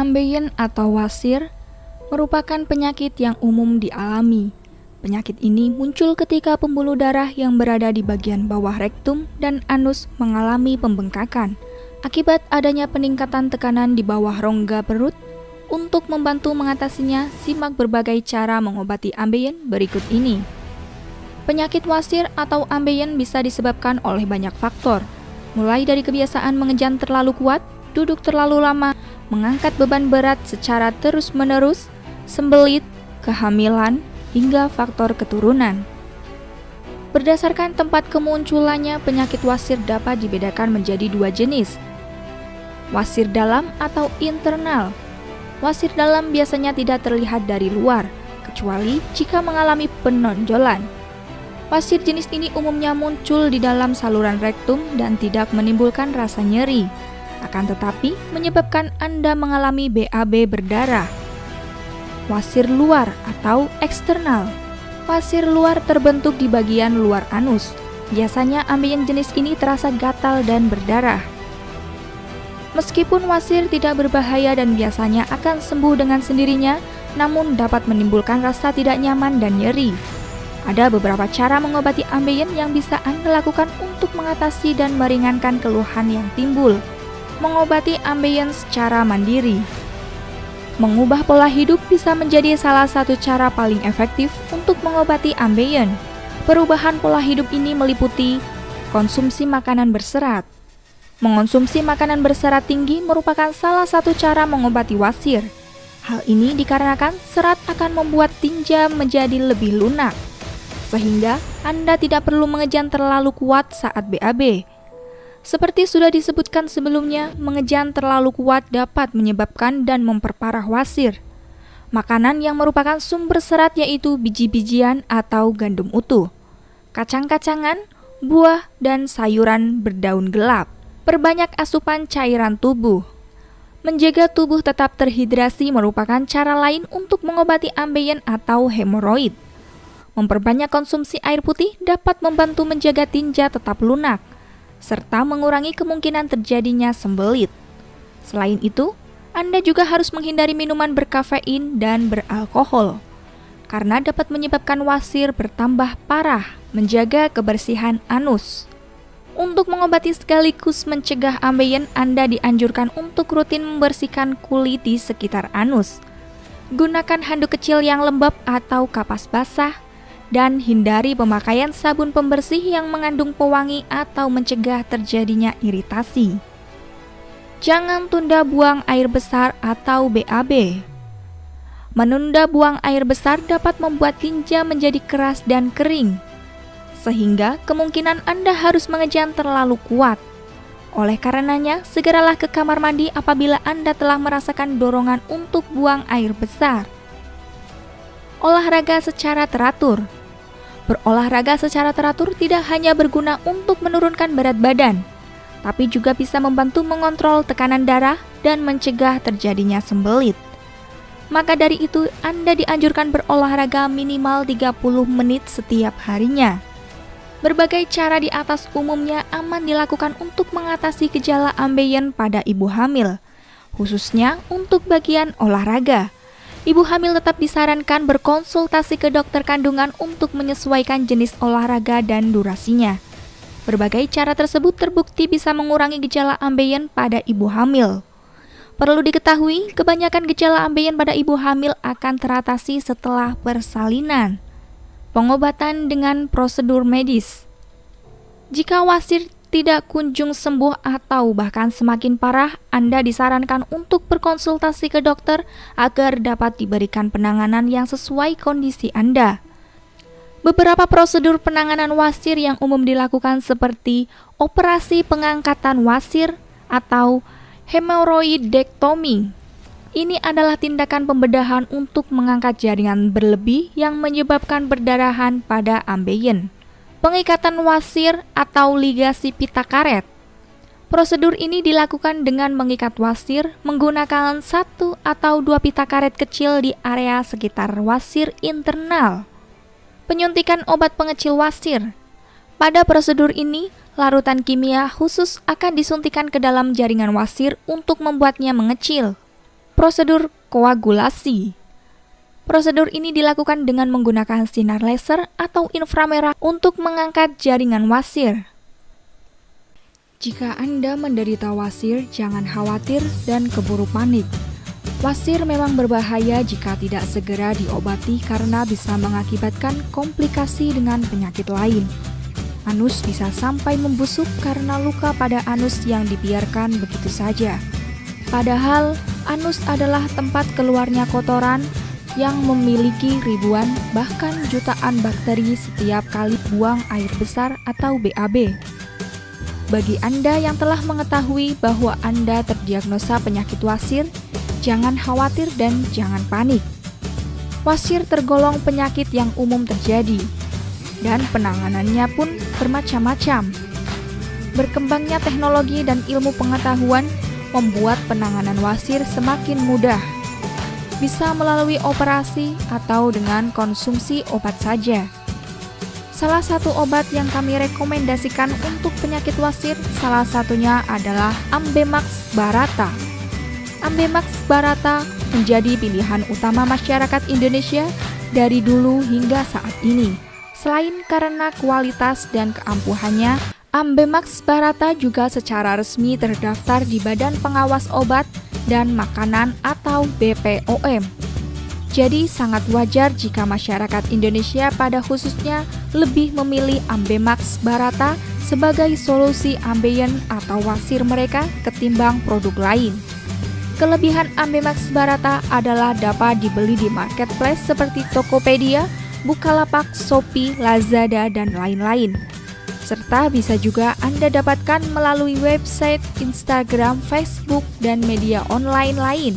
Ambeien atau wasir merupakan penyakit yang umum dialami. Penyakit ini muncul ketika pembuluh darah yang berada di bagian bawah rektum dan anus mengalami pembengkakan akibat adanya peningkatan tekanan di bawah rongga perut. Untuk membantu mengatasinya, simak berbagai cara mengobati ambeien berikut ini. Penyakit wasir atau ambeien bisa disebabkan oleh banyak faktor, mulai dari kebiasaan mengejan terlalu kuat, duduk terlalu lama, mengangkat beban berat secara terus-menerus, sembelit, kehamilan, hingga faktor keturunan. Berdasarkan tempat kemunculannya, penyakit wasir dapat dibedakan menjadi dua jenis. Wasir dalam atau internal. Wasir dalam biasanya tidak terlihat dari luar, kecuali jika mengalami penonjolan. Wasir jenis ini umumnya muncul di dalam saluran rektum dan tidak menimbulkan rasa nyeri, akan tetapi menyebabkan Anda mengalami BAB berdarah. Wasir luar atau eksternal. Wasir luar terbentuk di bagian luar anus. Biasanya ambeien jenis ini terasa gatal dan berdarah. Meskipun wasir tidak berbahaya dan biasanya akan sembuh dengan sendirinya, namun dapat menimbulkan rasa tidak nyaman dan nyeri. Ada beberapa cara mengobati ambeien yang bisa Anda lakukan untuk mengatasi dan meringankan keluhan yang timbul. Mengobati ambeien secara mandiri. Mengubah pola hidup bisa menjadi salah satu cara paling efektif untuk mengobati ambeien. Perubahan pola hidup ini meliputi konsumsi makanan berserat. Mengonsumsi makanan berserat tinggi merupakan salah satu cara mengobati wasir. Hal ini dikarenakan serat akan membuat tinja menjadi lebih lunak, sehingga Anda tidak perlu mengejan terlalu kuat saat BAB. Seperti sudah disebutkan sebelumnya, mengejan terlalu kuat dapat menyebabkan dan memperparah wasir. Makanan yang merupakan sumber serat yaitu biji-bijian atau gandum utuh, kacang-kacangan, buah, dan sayuran berdaun gelap. Perbanyak asupan cairan tubuh. Menjaga tubuh tetap terhidrasi merupakan cara lain untuk mengobati ambeien atau hemoroid. Memperbanyak konsumsi air putih dapat membantu menjaga tinja tetap lunak, serta mengurangi kemungkinan terjadinya sembelit. Selain itu, Anda juga harus menghindari minuman berkafein dan beralkohol, karena dapat menyebabkan wasir bertambah parah. Menjaga kebersihan anus. Untuk mengobati sekaligus mencegah ambeien, Anda dianjurkan untuk rutin membersihkan kulit di sekitar anus. Gunakan handuk kecil yang lembab atau kapas basah, dan hindari pemakaian sabun pembersih yang mengandung pewangi atau mencegah terjadinya iritasi. Jangan tunda buang air besar atau BAB. Menunda buang air besar dapat membuat tinja menjadi keras dan kering, sehingga kemungkinan Anda harus mengejan terlalu kuat. Oleh karenanya, segeralah ke kamar mandi apabila Anda telah merasakan dorongan untuk buang air besar. Olahraga secara teratur. Berolahraga secara teratur tidak hanya berguna untuk menurunkan berat badan, tapi juga bisa membantu mengontrol tekanan darah dan mencegah terjadinya sembelit. Maka dari itu, Anda dianjurkan berolahraga minimal 30 menit setiap harinya. Berbagai cara di atas umumnya aman dilakukan untuk mengatasi gejala ambeien pada ibu hamil, khususnya untuk bagian olahraga. Ibu hamil tetap disarankan berkonsultasi ke dokter kandungan untuk menyesuaikan jenis olahraga dan durasinya. Berbagai cara tersebut terbukti bisa mengurangi gejala ambeien pada ibu hamil. Perlu diketahui, kebanyakan gejala ambeien pada ibu hamil akan teratasi setelah persalinan. Pengobatan dengan prosedur medis. Jika wasir tidak kunjung sembuh atau bahkan semakin parah, Anda disarankan untuk berkonsultasi ke dokter agar dapat diberikan penanganan yang sesuai kondisi Anda. Beberapa prosedur penanganan wasir yang umum dilakukan seperti operasi pengangkatan wasir atau hemoroidektomi. Ini adalah tindakan pembedahan untuk mengangkat jaringan berlebih yang menyebabkan perdarahan pada ambeien. Pengikatan wasir atau ligasi pita karet. Prosedur ini dilakukan dengan mengikat wasir menggunakan 1 atau 2 pita karet kecil di area sekitar wasir internal. Penyuntikan obat pengecil wasir. Pada prosedur ini, larutan kimia khusus akan disuntikan ke dalam jaringan wasir untuk membuatnya mengecil. Prosedur koagulasi. Prosedur ini dilakukan dengan menggunakan sinar laser atau inframerah untuk mengangkat jaringan wasir. Jika Anda menderita wasir, jangan khawatir dan keburu panik. Wasir memang berbahaya jika tidak segera diobati karena bisa mengakibatkan komplikasi dengan penyakit lain. Anus bisa sampai membusuk karena luka pada anus yang dibiarkan begitu saja. Padahal, anus adalah tempat keluarnya kotoran yang memiliki ribuan bahkan jutaan bakteri setiap kali buang air besar atau BAB. Bagi Anda yang telah mengetahui bahwa Anda terdiagnosa penyakit wasir, jangan khawatir dan jangan panik. Wasir tergolong penyakit yang umum terjadi, dan penanganannya pun bermacam-macam. Berkembangnya teknologi dan ilmu pengetahuan membuat penanganan wasir semakin mudah. Bisa melalui operasi atau dengan konsumsi obat saja. Salah satu obat yang kami rekomendasikan untuk penyakit wasir salah satunya adalah Ambemax Barata. Ambemax Barata menjadi pilihan utama masyarakat Indonesia dari dulu hingga saat ini. Selain karena kualitas dan keampuhannya, Ambemax Barata juga secara resmi terdaftar di Badan Pengawas Obat dan Makanan atau BPOM. Jadi sangat wajar jika masyarakat Indonesia pada khususnya lebih memilih Ambemax Barata sebagai solusi ambeien atau wasir mereka ketimbang produk lain. Kelebihan Ambemax Barata adalah dapat dibeli di marketplace seperti Tokopedia, Bukalapak, Shopee, Lazada, dan lain-lain. Serta bisa juga Anda dapatkan melalui website, Instagram, Facebook, dan media online lain.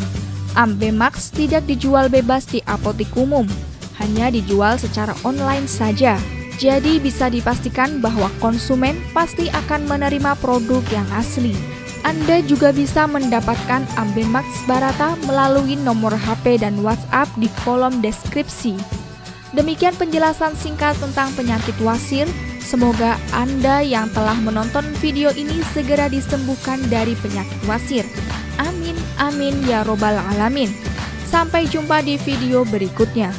Ambemax tidak dijual bebas di apotik umum, hanya dijual secara online saja. Jadi bisa dipastikan bahwa konsumen pasti akan menerima produk yang asli. Anda juga bisa mendapatkan Ambemax Barata melalui nomor HP dan WhatsApp di kolom deskripsi. Demikian penjelasan singkat tentang penyakit wasir. Semoga Anda yang telah menonton video ini segera disembuhkan dari penyakit wasir. Amin, amin ya robbal alamin. Sampai jumpa di video berikutnya.